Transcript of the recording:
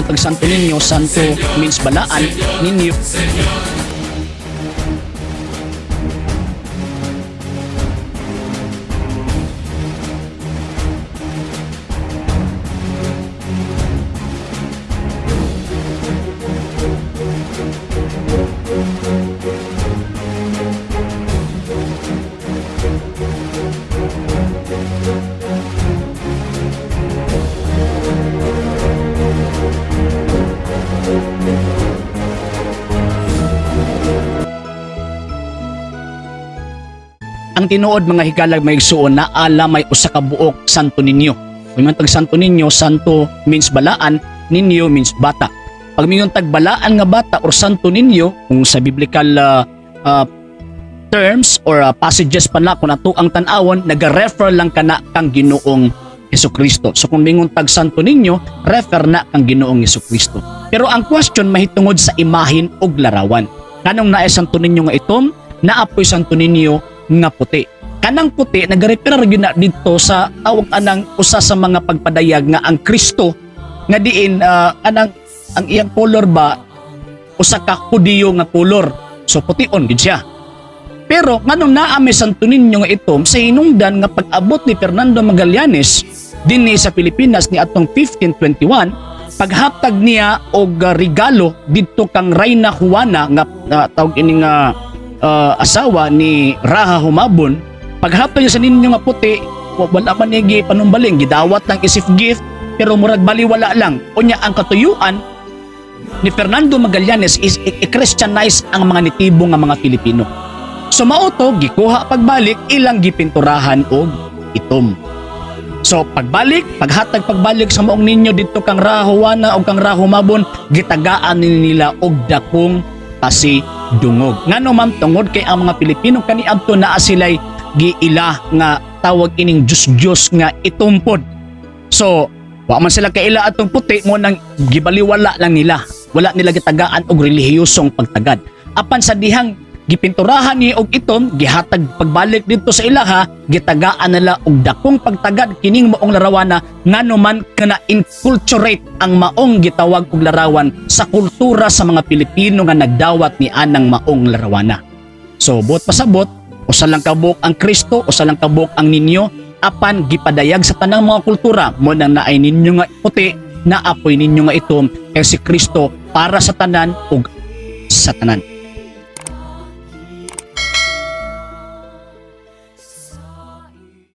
Kung tag Santo Niño, Santo means balaan, Niño. Ang tinuod mga hikalag may igsuon na ala may usa ka buok Santo Niño. Kung man tag Santo Niño, Santo means balaan, Niño means bata. Pag mingon tag balaan nga bata or Santo Niño, kung sa biblical terms or passages pa na kung ato ang tan-awon, naga-refer lang kana kang Ginoong Hesukristo. So kung mingon tag Santo Niño, refer na kang Ginoong Hesukristo. Pero ang question mahitungod sa imahin og larawan. Kanong naay Santo Niño nga itom, naapoy Santo Niño nga puti. Kanang puti nagarefer gyud na dito sa tawag anang usa sa mga pagpadayag nga ang Kristo nga diin anang ang iyang color ba usa ka Hudiyo nga color. So pution gid siya. Pero nganong naa may Santo Niño nga itom sa hinungdan nga pag-abot ni Fernando Magallanes dinhi sa Pilipinas ni atong 1521, paghatag niya og regalo didto kang Reyna Juana nga tawag ini nga asawa ni Raha Humabon, paghatag niya sa ninyo nga puti, wala man niya panumbaling, gidawat lang isip gift, pero murag baliwala lang. Unya ang katuyuan ni Fernando Magallanes is i-Christianize ang mga nitibo nga mga Pilipino. So mauto, gikuha pagbalik, ilang gipinturahan og itom. So paghatag pagbalik sa maong ninyo dito kang Raha Juana o kang Raha Humabon, gitagaan nila og dakong kasi dungog. Ngano man tungod kay ang mga Pilipino kaniadto naa sila'y giila nga tawag ining Diyos nga itumpod. So, wa man sila kaila atong puti mo nang gibaliwala lang nila. Wala nila gitagaan og relihiyosong pagtagad. Apan sa dihang gipinturahan ni og itom, gihatag pagbalik dito sa ilaha, gitagaan nila og dakong pagtagad kining maong larawana ngano man kana inculturate ang maong gitawag og larawan sa kultura sa mga Pilipino nga nagdawat ni anang maong larawana. So buot pasabot, usa lang kabuk ang Kristo, usa lang kabuk ang Niño, apan gipadayag sa tanang mga kultura mo nang naay ninyo nga puti, naapoy ninyo nga itom kay si Kristo para sa tanan ug sa tanan.